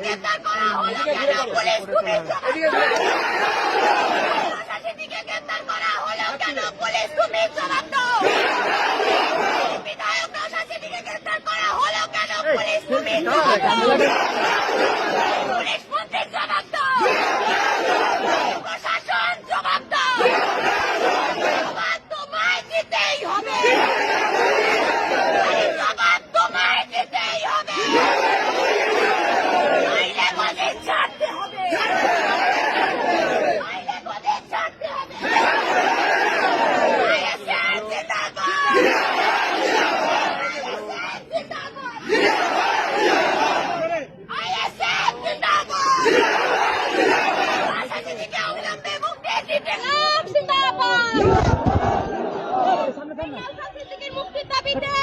গ্রেফতার করা হলো কেন? পুলিশ তুমি গ্রেফতার করা হলো কেন? পুলিশ তুমি জবাব দাও। বিধায়ক নওশাদ সিদ্দিকীকে গ্রেফতার করা হলো কেন? পুলিশ তুমি জবাব দাও। পুলিশ মন্ত্রী জবাব দাও। প্রশাসন জবাব দাও। জবাব তোমায় দিতেই হবে। জবাব তোমায় দিতেই হবে। নইলে গদি ছাড়তে হবে। নইলে গদি ছাড়তে হবে। ISF জিন্দাবাদ। ISF জিন্দাবাদ। নওশাদ সিদ্দিকীকে অবিলম্বে মুক্তি দিতে হবে। জিন্দাবাদ। নওশাদ সিদ্দিকীর মুক্তির দাবিতে